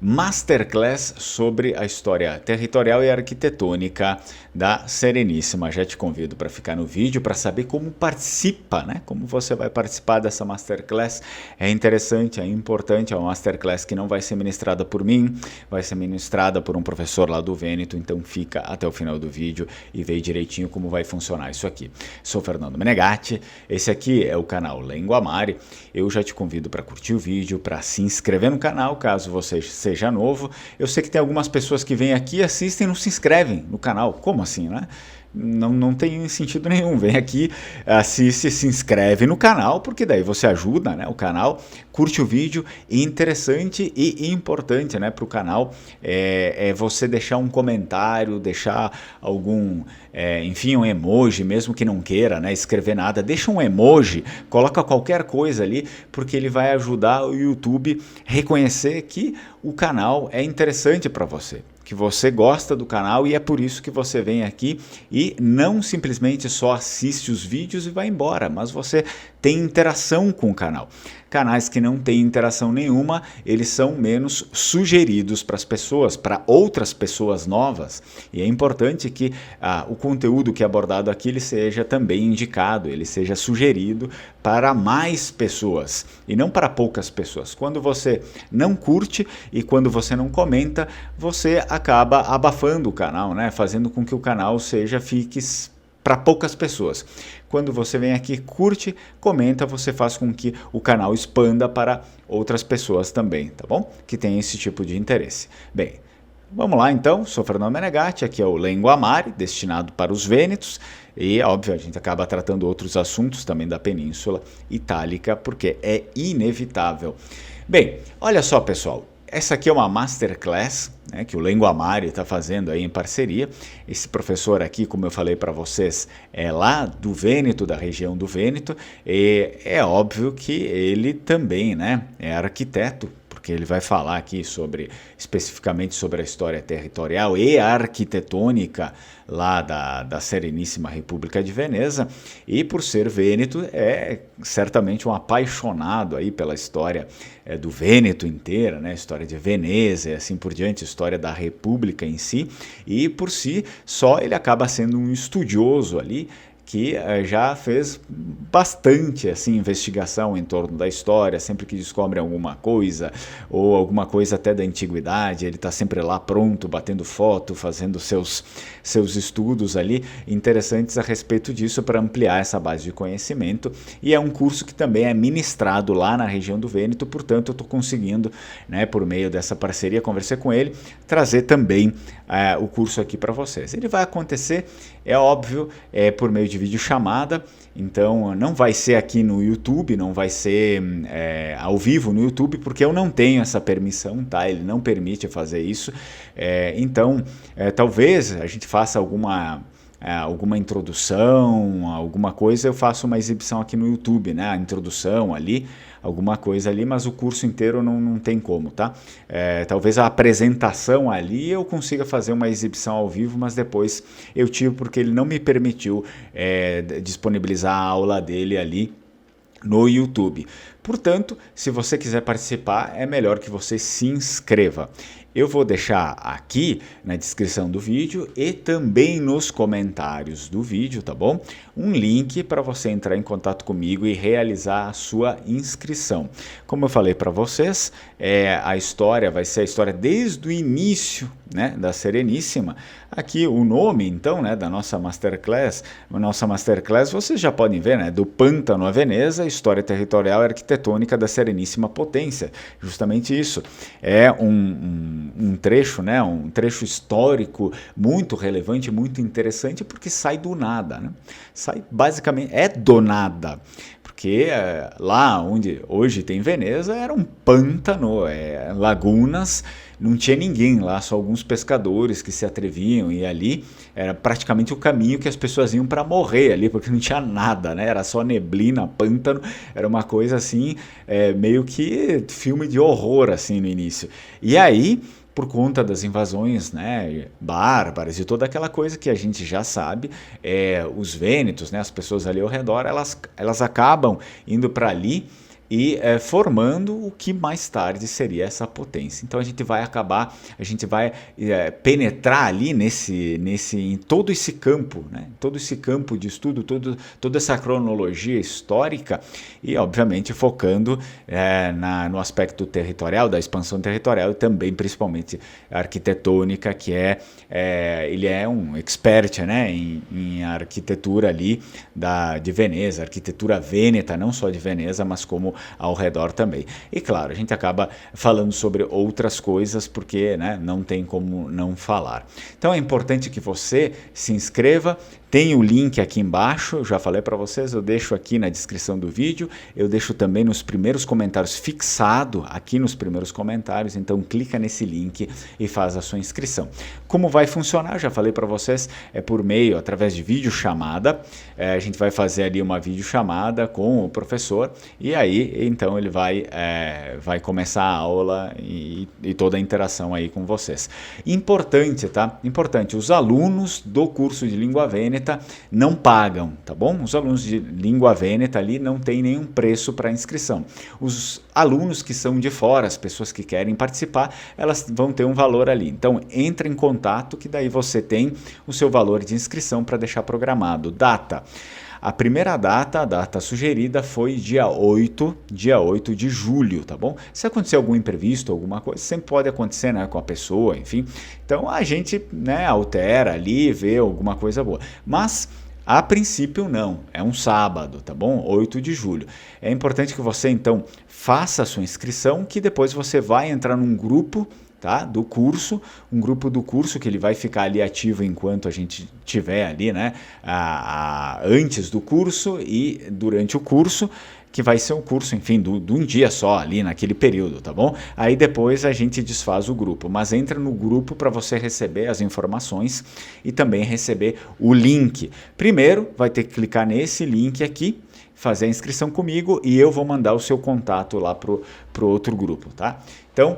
Masterclass sobre a história territorial e arquitetônica da Sereníssima. Já te convido para ficar no vídeo para saber como participa, né? Como você vai participar dessa Masterclass. É interessante, é importante, é uma Masterclass que não vai ser ministrada por mim, vai ser ministrada por um professor lá do Vêneto, então fica até o final do vídeo e vê direitinho como vai funcionar isso aqui. Sou Fernando Menegatti, esse aqui é o canal Lenguamare. Eu já te convido para curtir o vídeo, para se inscrever no canal, caso você seja novo. Eu sei que tem algumas pessoas que vêm aqui, assistem e não se inscrevem no canal. Como assim, né? Não tem sentido nenhum. Vem aqui, assiste, se inscreve no canal, porque daí você ajuda, né, o canal, curte o vídeo. Interessante e importante, né, para o canal é você deixar um comentário, deixar algum, enfim, um emoji, mesmo que não queira, né, escrever nada, deixa um emoji, coloca qualquer coisa ali, porque ele vai ajudar o YouTube a reconhecer que o canal é interessante para você, que você gosta do canal, e é por isso que você vem aqui e não simplesmente só assiste os vídeos e vai embora, mas você tem interação com o canal. Canais que não têm interação nenhuma, eles são menos sugeridos para as pessoas, para outras pessoas novas, e é importante que o conteúdo que é abordado aqui ele seja também indicado, ele seja sugerido para mais pessoas e não para poucas pessoas. Quando você não curte e quando você não comenta, você acaba abafando o canal, né? Fazendo com que o canal fique para poucas pessoas. Quando você vem aqui, curte, comenta, você faz com que o canal expanda para outras pessoas também, tá bom? Que tem esse tipo de interesse. Bem, vamos lá então, sou Fernando Menegatti, aqui é o Lenguamare, destinado para os vênetos, e óbvio, a gente acaba tratando outros assuntos também da Península Itálica, porque é inevitável. Bem, olha só pessoal, essa aqui é uma Masterclass, né, que o Lenguamare está fazendo aí em parceria. Esse professor aqui, como eu falei para vocês, é lá do Vêneto, da região do Vêneto, e é óbvio que ele também, né, é arquiteto, porque ele vai falar aqui especificamente sobre a história territorial e arquitetônica lá da Sereníssima República de Veneza, e por ser vêneto é certamente um apaixonado aí pela história do Vêneto inteira, né? História de Veneza e assim por diante, história da República em si, e por si só ele acaba sendo um estudioso ali, que já fez bastante assim, investigação em torno da história. Sempre que descobre alguma coisa, ou alguma coisa até da antiguidade, ele está sempre lá pronto, batendo foto, fazendo seus estudos ali, interessantes a respeito disso, para ampliar essa base de conhecimento. E é um curso que também é ministrado lá na região do Vêneto, portanto eu estou conseguindo, né, por meio dessa parceria, conversei com ele, trazer também o curso aqui para vocês. Ele vai acontecer, é óbvio, por meio de videochamada, então não vai ser aqui no YouTube, não vai ser ao vivo no YouTube, porque eu não tenho essa permissão, tá? Ele não permite fazer isso, então talvez a gente faça alguma introdução, alguma coisa, eu faço uma exibição aqui no YouTube, né? A introdução ali, alguma coisa ali, mas o curso inteiro não tem como, tá? Talvez a apresentação ali eu consiga fazer uma exibição ao vivo, mas depois eu tiro, porque ele não me permitiu disponibilizar a aula dele ali no YouTube. Portanto, se você quiser participar, é melhor que você se inscreva. Eu vou deixar aqui na descrição do vídeo e também nos comentários do vídeo, tá bom? Um link para você entrar em contato comigo e realizar a sua inscrição. Como eu falei para vocês, a história vai ser a história desde o início, né, da Sereníssima. Aqui o nome, então, né, da nossa Masterclass, vocês já podem ver, né, do Pântano a Veneza, história territorial e arquitetônica da Sereníssima Potência. Justamente isso. É um trecho, né, um trecho histórico muito relevante, muito interessante, porque sai do nada, né? Sai basicamente, do nada. Porque lá onde hoje tem Veneza era um pântano, lagunas, não tinha ninguém lá, só alguns pescadores que se atreviam, e ali era praticamente o caminho que as pessoas iam para morrer ali, porque não tinha nada, né? Era só neblina, pântano, era uma coisa assim, meio que filme de horror assim no início. E aí, por conta das invasões, né, bárbaras e toda aquela coisa que a gente já sabe, os vênetos, né, as pessoas ali ao redor, elas acabam indo para ali e formando o que mais tarde seria essa potência. Então a gente vai penetrar ali em todo esse campo, né? Todo esse campo de estudo, toda essa cronologia histórica e, obviamente, focando no aspecto territorial, da expansão territorial e também, principalmente, arquitetônica, que ele é um expert, né, em arquitetura ali de Veneza, arquitetura vêneta, não só de Veneza, mas como ao redor também. E claro, a gente acaba falando sobre outras coisas porque, né, não tem como não falar. Então é importante que você se inscreva. Tem o link aqui embaixo, já falei para vocês, eu deixo aqui na descrição do vídeo, eu deixo também nos primeiros comentários, fixado aqui nos primeiros comentários, então clica nesse link e faz a sua inscrição. Como vai funcionar? Já falei para vocês, é por meio, através de videochamada, a gente vai fazer ali uma videochamada com o professor e aí então ele vai começar a aula e toda a interação aí com vocês. Importante, tá? Importante, os alunos do curso de Língua Vêneta não pagam, tá bom? Os alunos de Língua Vêneta ali não tem nenhum preço para inscrição. Os alunos que são de fora, as pessoas que querem participar, elas vão ter um valor ali. Então, entre em contato que daí você tem o seu valor de inscrição para deixar programado. Data. A primeira data, a data sugerida, foi dia 8 de julho, tá bom? Se acontecer algum imprevisto, alguma coisa, sempre pode acontecer, né, com a pessoa, enfim. Então a gente, né, altera ali, vê alguma coisa boa. Mas a princípio não, é um sábado, tá bom? 8 de julho. É importante que você então faça a sua inscrição, que depois você vai entrar num grupo, tá, do curso, um grupo do curso que ele vai ficar ali ativo enquanto a gente tiver ali, né, antes do curso e durante o curso, que vai ser um curso, enfim, de um dia só ali naquele período, tá bom? Aí depois a gente desfaz o grupo, mas entra no grupo para você receber as informações e também receber o link. Primeiro, vai ter que clicar nesse link aqui, fazer a inscrição comigo e eu vou mandar o seu contato lá pro outro grupo, tá? Então,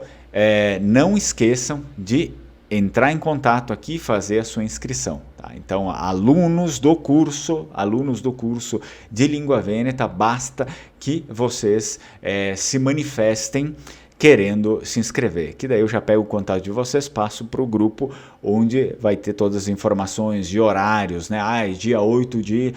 não esqueçam de entrar em contato aqui e fazer a sua inscrição. Tá? Então, alunos do curso de Língua Vêneta, basta que vocês se manifestem querendo se inscrever, que daí eu já pego o contato de vocês, passo para o grupo onde vai ter todas as informações de horários, né? Dia 8 de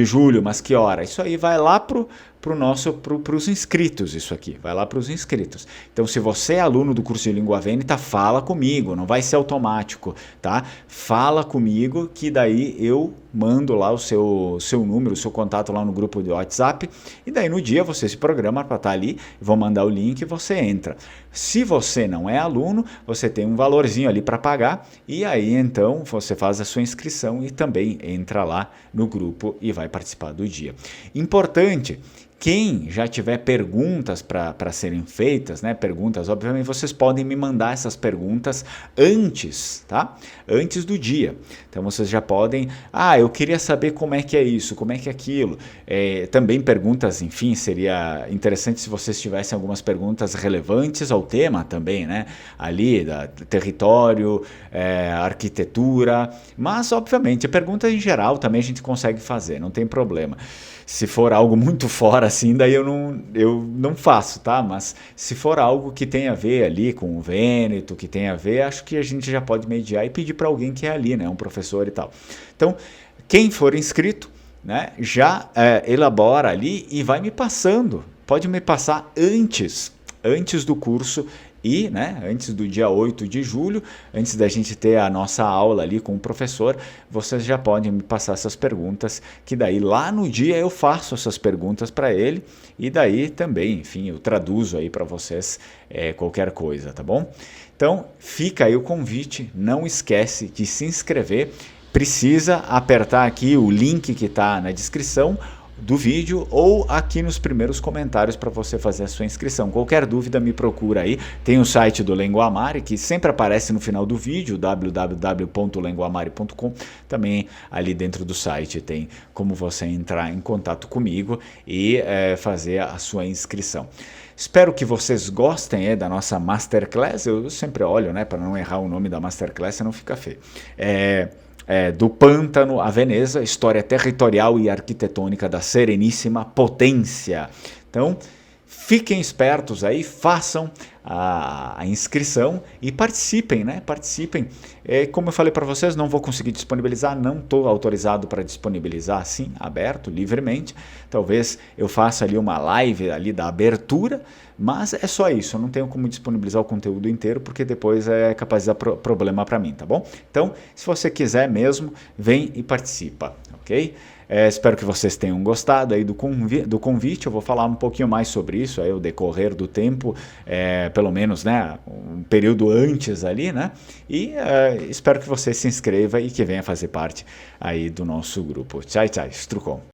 julho, mas que hora? Isso aí vai lá para os inscritos, isso aqui, vai lá para os inscritos. Então, se você é aluno do curso de Língua Vêneta, fala comigo, não vai ser automático, tá? Fala comigo que daí eu mando lá o seu número, o seu contato lá no grupo de WhatsApp e daí no dia você se programa para estar ali, vou mandar o link e você entra. Se você não é aluno, você tem um valorzinho ali para pagar e aí então você faz a sua inscrição e também entra lá no grupo e vai participar do dia. Importante, quem já tiver perguntas para serem feitas, né? Perguntas, obviamente, vocês podem me mandar essas perguntas antes, tá? Antes do dia. Então, vocês já podem... eu queria saber como é que é isso, como é que é aquilo. Também perguntas, enfim, seria interessante se vocês tivessem algumas perguntas relevantes ao tema também, né? Ali, território, arquitetura. Mas, obviamente, perguntas em geral também a gente consegue fazer, não tem problema. Se for algo muito fora assim, daí eu não faço, tá? Mas se for algo que tem a ver ali com o Vêneto, que tem a ver, acho que a gente já pode mediar e pedir para alguém que é ali, né? Um professor e tal. Então, quem for inscrito, né, já elabora ali e vai me passando. Pode me passar antes do curso e, né, antes do dia 8 de julho, antes da gente ter a nossa aula ali com o professor, vocês já podem me passar essas perguntas, que daí lá no dia eu faço essas perguntas para ele e daí também, enfim, eu traduzo aí para vocês qualquer coisa, tá bom? Então, fica aí o convite, não esquece de se inscrever, precisa apertar aqui o link que está na descrição do vídeo ou aqui nos primeiros comentários para você fazer a sua inscrição. Qualquer dúvida me procura aí, tem o site do Lengoamare que sempre aparece no final do vídeo, www.lengoamare.com, também ali dentro do site tem como você entrar em contato comigo e fazer a sua inscrição. Espero que vocês gostem da nossa Masterclass, eu sempre olho, né, para não errar o nome da Masterclass, senão fica feio. Do Pântano a Veneza, história territorial e arquitetônica da Sereníssima Potência. Então, fiquem espertos aí, façam a inscrição e participem, né? Participem. Como eu falei para vocês, não vou conseguir disponibilizar, não estou autorizado para disponibilizar assim, aberto, livremente. Talvez eu faça ali uma live ali da abertura, mas é só isso, eu não tenho como disponibilizar o conteúdo inteiro, porque depois é capaz de dar problema para mim, tá bom? Então, se você quiser mesmo, vem e participa, ok? Espero que vocês tenham gostado aí do convite. Eu vou falar um pouquinho mais sobre isso aí, o decorrer do tempo, pelo menos, né, um período antes ali, né? E espero que você se inscreva e que venha fazer parte aí do nosso grupo. Tchau, tchau, Strucon.